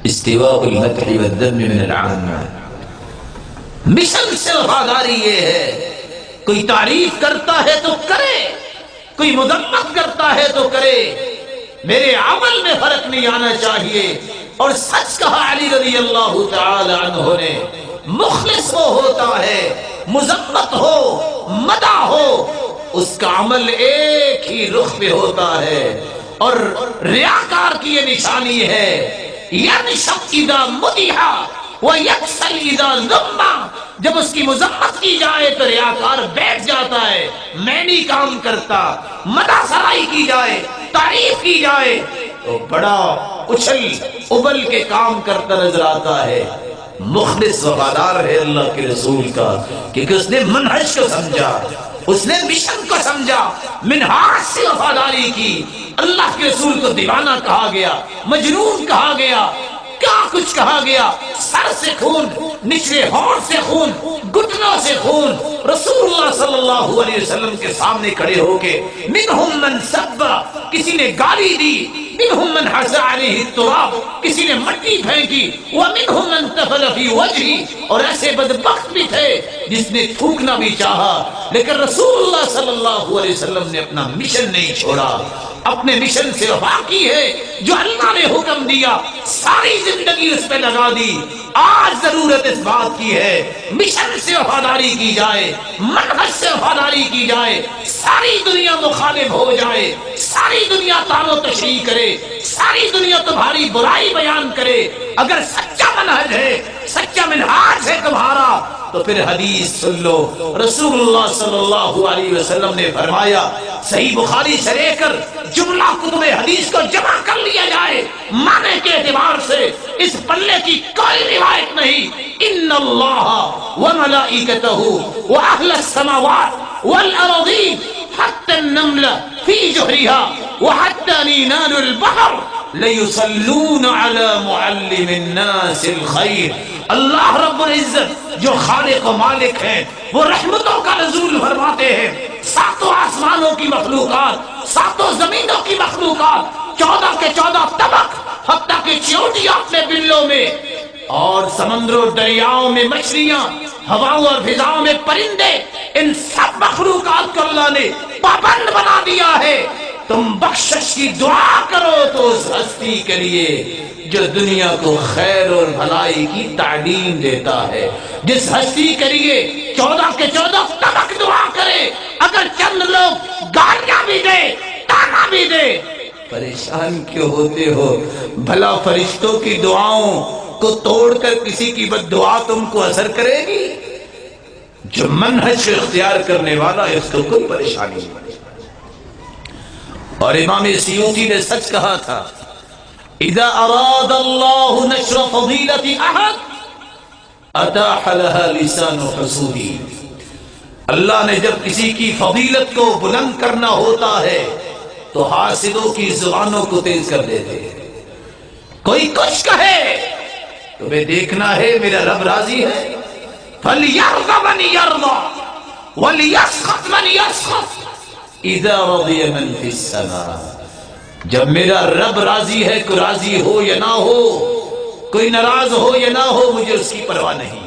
استواء المدح والذم من العامة۔ مشن سے وفاداری یہ ہے، کوئی تعریف کرتا ہے تو کرے، کوئی مذمت کرتا ہے تو کرے، میرے عمل میں فرق نہیں آنا چاہیے۔ اور سچ کہا علی رضی اللہ تعالی عنہ نے، مخلص وہ ہوتا ہے، مذمت ہو مدح ہو، اس کا عمل ایک ہی رخ پہ ہوتا ہے۔ اور ریاکار کی یہ نشانی ہے، ينشط اذا مدح ويكسل اذا ذم، جب اس کی مذمت کی جائے تو ریاکار بیٹھ جاتا ہے، میں نہیں کام کرتا، مدح سرائی کی جائے، تعریف کی جائے تو بڑا اچھل ابل کے کام کرتا نظر آتا ہے۔ مخلص وفادار ہے اللہ کے رسول کا، کیونکہ اس نے منہج کو سمجھا، اس نے مشن کو سمجھا، منہاج سے وفاداری کی۔ اللہ کے رسول کو دیوانہ کہا گیا، مجنون کہا گیا، کیا کچھ کہا گیا، سر سے خون، نچلے ہونٹ سے خون، گھٹنوں سے خون۔ رسول اللہ صلی اللہ علیہ وسلم کے سامنے کھڑے ہو کے منہم من سب، کسی نے گالی دی، منہم من حس علیہ التراب، کسی نے مٹی پھینکی، ومنہم من تفل فی وجہی، اور ایسے بدبخت بھی تھے جس نے تھوکنا بھی چاہا، لیکن رسول اللہ صلی اللہ علیہ وسلم نے اپنا مشن نہیں چھوڑا، اپنے مشن سے وفا کی ہے، جو اللہ نے حکم دیا ساری زندگی اس پہ لگا دی۔ آج ضرورت اس بات کی ہے مشن سے وفاداری کی جائے، منہج سے وفاداری کی جائے، ساری دنیا مخالف ہو جائے، ساری دنیا طعن و تشریح کرے، ساری دنیا تمہاری برائی بیان کرے، اگر سچا منہج ہے، سچا منہاج ہے تمہارا تو پھر حدیث سن لو۔ رسول اللہ صلی اللہ علیہ وسلم نے فرمایا، صحیح بخاری سے لے کر جملہ کتب حدیث کو جمع کر لیا جائے، معنی کے اعتبار سے اس پلے کی کوئی روایت نہیں۔ ان اللہ وملائکتہ واہل السماوات والارضین حتی النمل فی جحرها وحتی نینان البحر لیصلون علی معلم الناس الخیر۔ اللہ رب العزت جو خالق و مالک ہے، وہ رحمتوں کا نزول فرماتے ہیں، ساتوں آسمانوں کی مخلوقات، ساتوں زمینوں کی مخلوقات، 14 کے 14 طبق، حتیٰ کہ چیونٹیاں اپنے بلوں میں، اور سمندروں دریاؤں میں مچھلیاں، ہواؤں اور فضاؤں میں پرندے، ان سب مخلوقات کو اللہ نے پابند بنا دیا ہے۔ تم بخشش کی دعا کرو تو اس ہستی کے لیے جو دنیا کو خیر اور بھلائی کی تعلیم دیتا ہے، جس ہستی کے لیے 14 کے 14 طبق دعا کرے، اگر چند لوگ گالیاں بھی دے، تانا بھی دے، پریشان کیوں ہوتے ہو؟ بھلا فرشتوں کی دعاؤں کو توڑ کر کسی کی بد دعا تم کو اثر کرے گی؟ جو منہج اختیار کرنے والا ہے اس کو کوئی پریشانی نہیں۔ اور امام سیوطی نے سچ کہا تھا، اذا اراد اللہ نشر فضیلت احد اتاح لها لسان حسودی۔ اللہ نے جب کسی کی فضیلت کو بلند کرنا ہوتا ہے تو حاسدوں کی زبانوں کو تیز کر دیتے ہیں۔ کوئی کچھ کہے تمہیں دیکھنا ہے میرا رب راضی ہے، فَلْيَرْضَ مَنْ يَرْضَ وَلْيَسْخَطْ مَنْ يَسْخَطْ اذا رضی من فی السماء۔ جب میرا رب راضی ہے، کوئی راضی ہو یا نہ ہو، کوئی ناراض ہو یا نہ ہو، مجھے اس کی پرواہ نہیں۔